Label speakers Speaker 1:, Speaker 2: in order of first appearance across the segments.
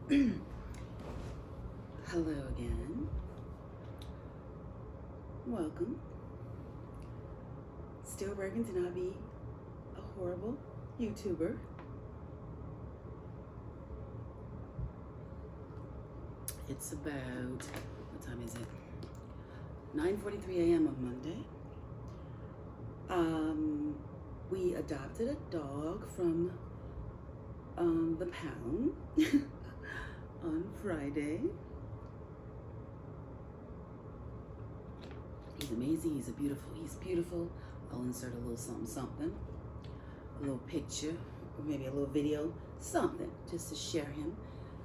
Speaker 1: Hello again. Welcome. Still working to not be a horrible YouTuber. It's about, what time is it? 9:43 a.m. on Monday. We adopted a dog from the pound on Friday. He's amazing. He's beautiful. I'll insert a little something, a little picture, or maybe a little video, something, just to share him.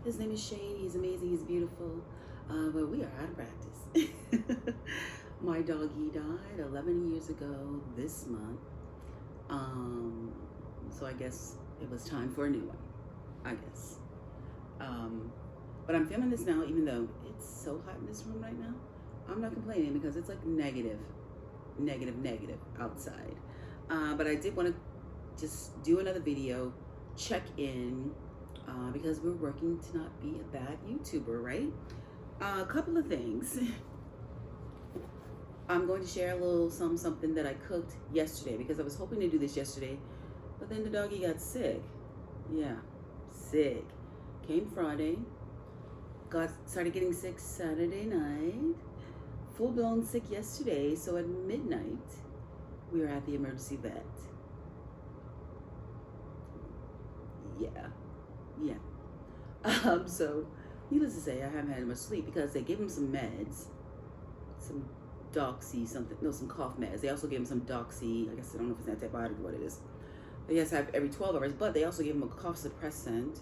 Speaker 1: His name is Shane. He's amazing. He's beautiful. But we are out of practice. My doggy died 11 years ago this month. So I guess it was time for a new one, I guess. But I'm filming this now, even though it's so hot in this room right now. I'm not complaining because it's like negative outside. But I did want to just do another video, check in, because we're working to not be a bad YouTuber, right? A couple of things. I'm going to share a little something that I cooked yesterday because I was hoping to do this yesterday, but then the doggy got sick. Yeah, sick. Came Friday, started getting sick Saturday night, full-blown sick yesterday, so at midnight, we were at the emergency vet. Yeah. So, needless to say, I haven't had much sleep because they gave him some meds, some Doxy, some cough meds. They also gave him some Doxy, I guess I don't know if it's antibiotic or what it is. He has to have every 12 hours, but they also gave him a cough suppressant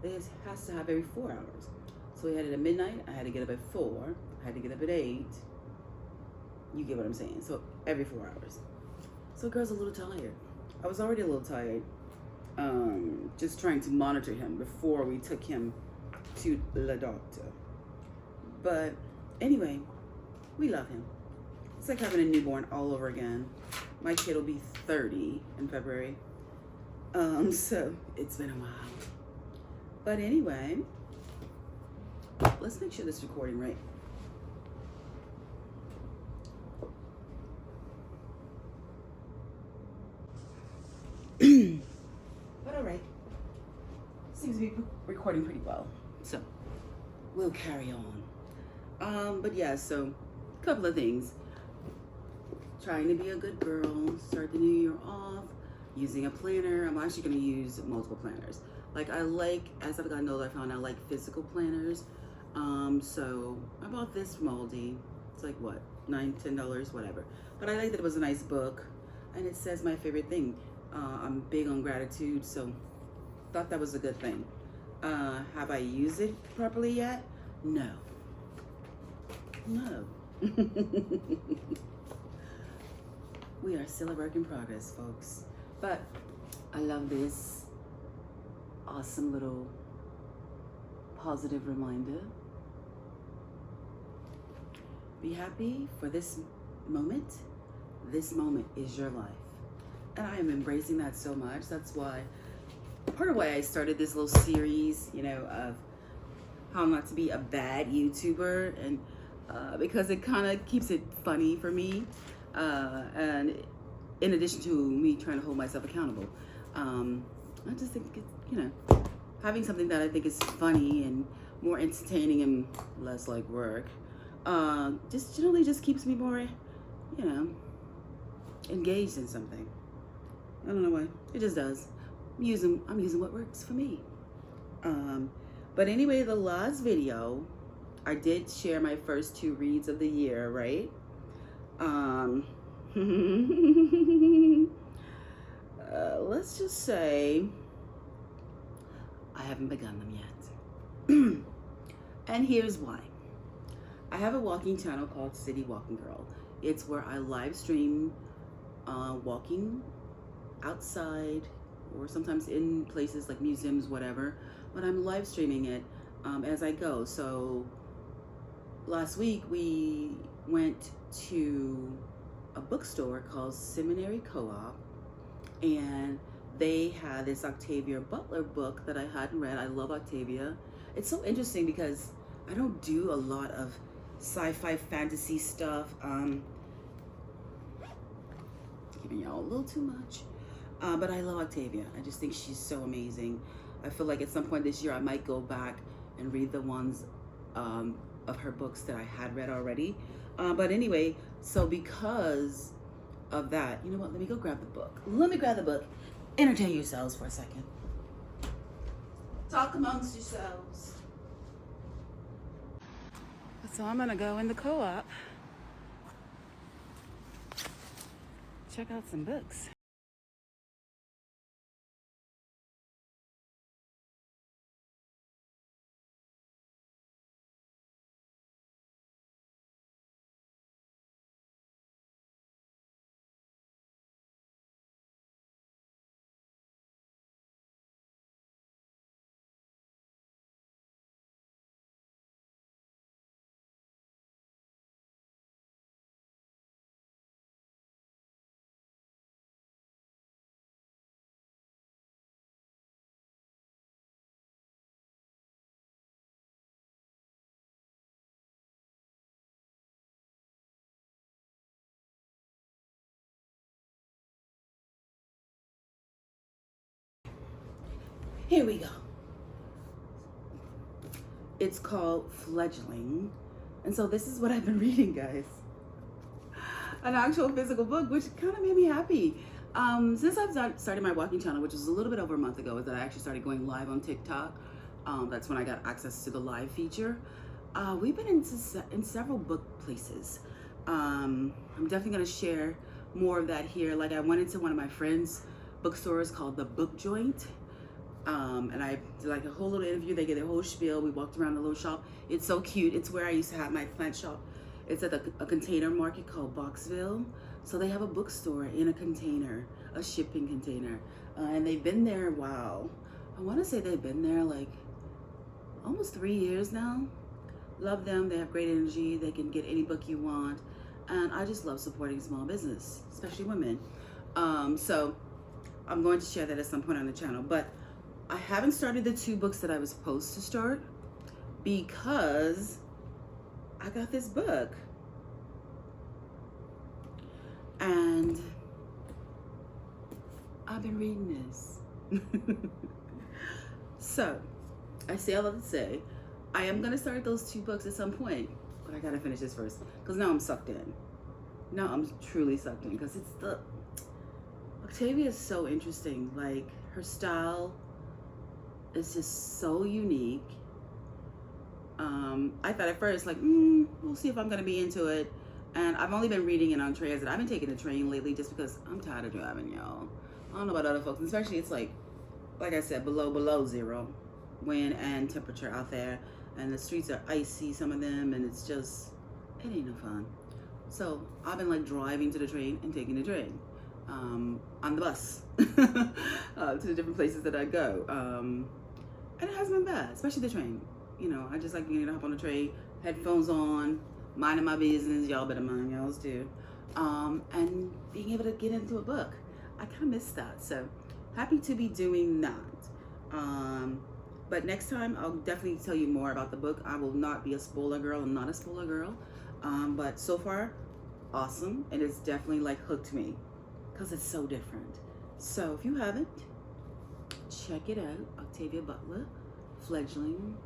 Speaker 1: that he has to have every 4 hours. So he had it at midnight, I had to get up at 4, I had to get up at 8. You get what I'm saying? So every 4 hours. So the girl's a little tired. I was already a little tired, just trying to monitor him before we took him to the doctor. But anyway, we love him. It's like having a newborn all over again. My kid will be 30 in February. So it's been a while. But anyway, let's make sure this is recording right. But all right, seems to be recording pretty well. So we'll carry on. But yeah, so a couple of things. Trying to be a good girl, start the new year off, using a planner. I'm actually gonna use multiple planners. Like as I've gotten older, I found I like physical planners. So I bought this from Aldi. It's like what, $9, $10, whatever. But I like that it was a nice book and it says my favorite thing. I'm big on gratitude, so thought that was a good thing. Have I used it properly yet? No. We are still a work in progress, folks. But I love this awesome little positive reminder. Be happy for this moment. This moment is your life. And I am embracing that so much. That's why, part of why I started this little series, of how not to be a bad YouTuber, and because it kind of keeps it funny for me. And in addition to me trying to hold myself accountable, I just think having something that I think is funny and more entertaining and less like work, just generally just keeps me more, engaged in something. I don't know why. It just does. I'm using what works for me. But anyway, the last video, I did share my first 2 reads of the year, right? Let's just say I haven't begun them yet. And here's why. I have a walking channel called City Walking Girl. It's where I live stream walking outside or sometimes in places like museums, whatever, but I'm live streaming it as I go. So last week we went to a bookstore called Seminary Co-op, and they had this Octavia Butler book that I hadn't read. I love Octavia, It's so interesting because I don't do a lot of sci-fi fantasy stuff. Giving y'all a little too much. But I love Octavia. I just think she's so amazing. I feel like at some point this year I might go back and read the ones of her books that I had read already. But anyway, so because of that, you know what? Let me go grab the book. Let me grab the book. Entertain yourselves for a second. Talk amongst yourselves. So I'm gonna go in the co-op, check out some books. Here we go. It's called Fledgling. And so this is what I've been reading, guys. An actual physical book, which kind of made me happy. Since I've started my walking channel, which was a little bit over a month ago, is that I actually started going live on TikTok. That's when I got access to the live feature. We've been in several book places. I'm definitely going to share more of that here. Like I went into one of my friends' bookstores called The Book Joint. And I did like a whole little interview. They gave their whole spiel. We walked around the little shop. It's so cute. It's where I used to have my plant shop. It's at a container market called Boxville. So they have a bookstore in a container, a shipping container. And they've been there, wow. I want to say they've been there like almost 3 years now. Love them. They have great energy. They can get any book you want. And I just love supporting small business, especially women. So I'm going to share that at some point on the channel. But I haven't started the 2 books that I was supposed to start because I got this book. And I've been reading this. So, I say all that to say, I am going to start those 2 books at some point, but I got to finish this first because now I'm sucked in. Now I'm truly sucked in because Octavia is so interesting. Like, her style is just so unique. I thought at first, like, we'll see if I'm going to be into it. And I've only been reading it on transit. I've been taking the train lately just because I'm tired of driving, y'all. I don't know about other folks, especially it's like I said, below zero wind and temperature out there. And the streets are icy, some of them, and it's just, it ain't no fun. So I've been like driving to the train and taking the train on the bus to the different places that I go. And it hasn't been bad, especially the train. You know, I just like being able to hop on the train, headphones on, minding my business. Y'all better mind y'all's too. And being able to get into a book. I kind of miss that. So happy to be doing that. But next time I'll definitely tell you more about the book. I will not be a spoiler girl. I'm not a spoiler girl. But so far, awesome. And it's definitely like hooked me because it's so different. So if you haven't, check it out. Octavia Butler, Fledgling.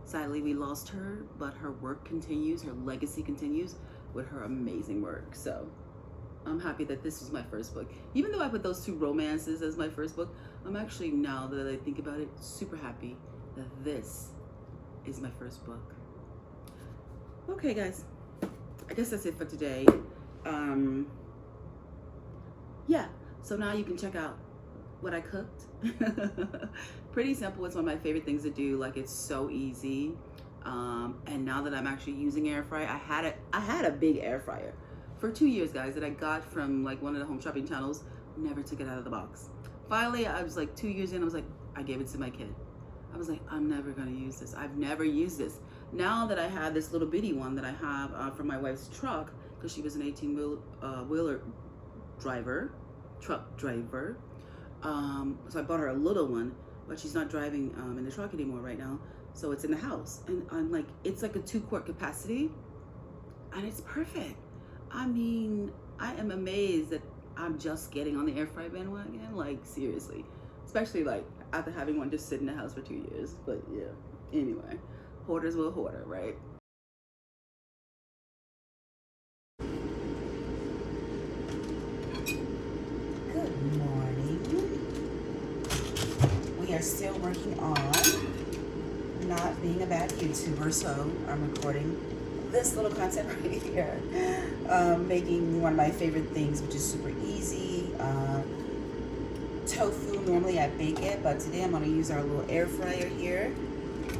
Speaker 1: Sadly, we lost her, but her work continues, her legacy continues with her amazing work. So I'm happy that this was my first book. Even though I put those 2 romances as my first book, I'm actually, now that I think about it, super happy that this is my first book. Okay, guys, I guess that's it for today. Yeah, so now you can check out what I cooked. Pretty simple. It's one of my favorite things to do. Like, it's so easy. And now that I'm actually using air fryer, I had a big air fryer for 2 years, guys, that I got from like one of the home shopping channels. Never took it out of the box. Finally, I was like 2 years in, I was like, I gave it to my kid. I was like, I'm never gonna use this. I've never used this. Now that I have this little bitty one that I have from my wife's truck, because she was an 18-wheeler truck driver. So I bought her a little one, but she's not driving in the truck anymore right now. So it's in the house. And I'm like, it's like a 2-quart capacity and it's perfect. I mean, I am amazed that I'm just getting on the air fryer bandwagon. Like, seriously. Especially like after having one just sit in the house for 2 years. But yeah, anyway, hoarders will hoarder, right? Good morning. We are still working on not being a bad YouTuber, so I'm recording this little content right here. Making one of my favorite things, which is super easy. Tofu, normally I bake it, but today I'm gonna use our little air fryer here.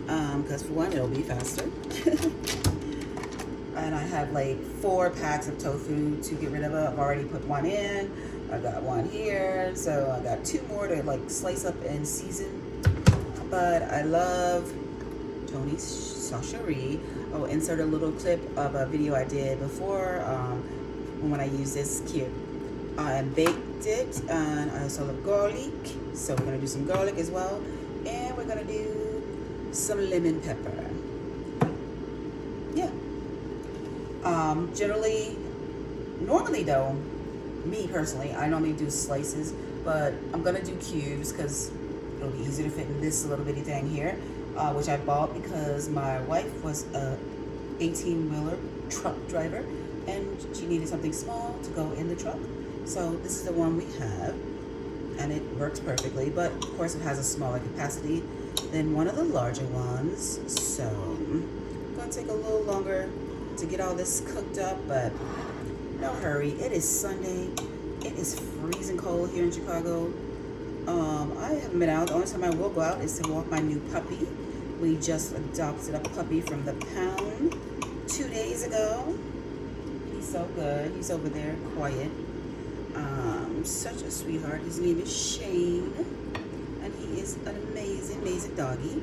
Speaker 1: Because for one, it'll be faster. And I have like 4 packs of tofu to get rid of. I've already put one in. I got one here, so I got 2 more to like slice up and season. But I love Tony's Chachere's. I'll insert a little clip of a video I did before when I used this kit. I baked it, and I also love garlic, so we're gonna do some garlic as well, and we're gonna do some lemon pepper. Yeah. Normally though, me personally, I normally do slices, but I'm gonna do cubes because it'll be easier to fit in this little bitty thing here, which I bought because my wife was a 18-wheeler truck driver and she needed something small to go in the truck. So this is the one we have, and it works perfectly, but of course it has a smaller capacity than one of the larger ones. So it's gonna take a little longer to get all this cooked up, but no hurry. It is Sunday. It is freezing cold here in Chicago. I haven't been out. The only time I will go out is to walk my new puppy. We just adopted a puppy from the pound 2 days ago. He's so good. He's over there quiet. Such a sweetheart. His name is Shane, and he is an amazing, amazing doggy.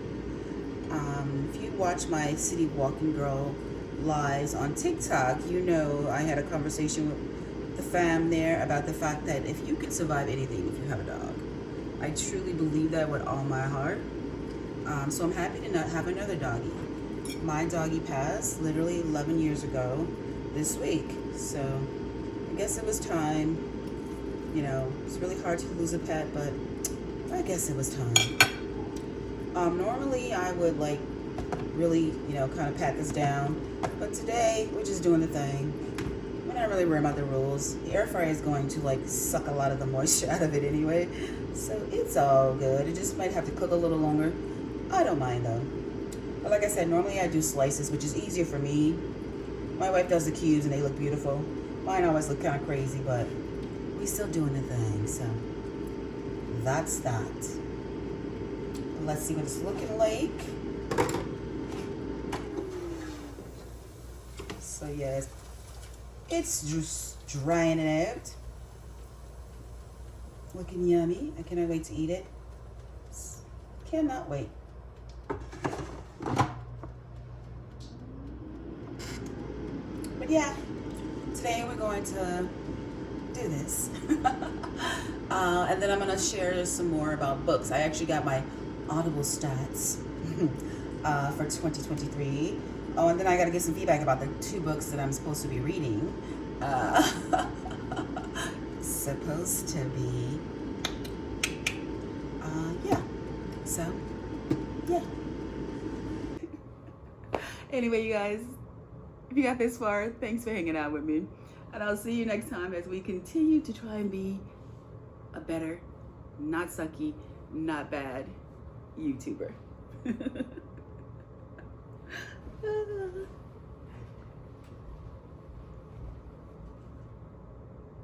Speaker 1: If you watch my City Walking Girl lives on TikTok, you know I had a conversation with the fam there about the fact that if you can survive anything if you have a dog. I truly believe that with all my heart. So I'm happy to not have another doggy. My doggy passed literally 11 years ago this week. So I guess it was time. You know, it's really hard to lose a pet, but I guess it was time. Normally I would like really, you know, kind of pat this down, but today we're just doing the thing. We're not really worried about the rules. The air fryer is going to like suck a lot of the moisture out of it anyway, so it's all good. It just might have to cook a little longer. I don't mind though. But like I said, normally I do slices, which is easier for me. My wife does the cubes and they look beautiful. Mine always look kind of crazy, but we still doing the thing, so that's that. Let's see what it's looking like. So yes, it's just drying it out. Looking yummy. I cannot wait to eat it. Cannot wait. But yeah, today we're going to do this. And then I'm going to share some more about books. I actually got my Audible stats for 2023. Oh, and then I got to get some feedback about the 2 books that I'm supposed to be reading. Supposed to be. Yeah. So, yeah. Anyway, you guys, if you got this far, thanks for hanging out with me. And I'll see you next time as we continue to try and be a better, not sucky, not bad YouTuber.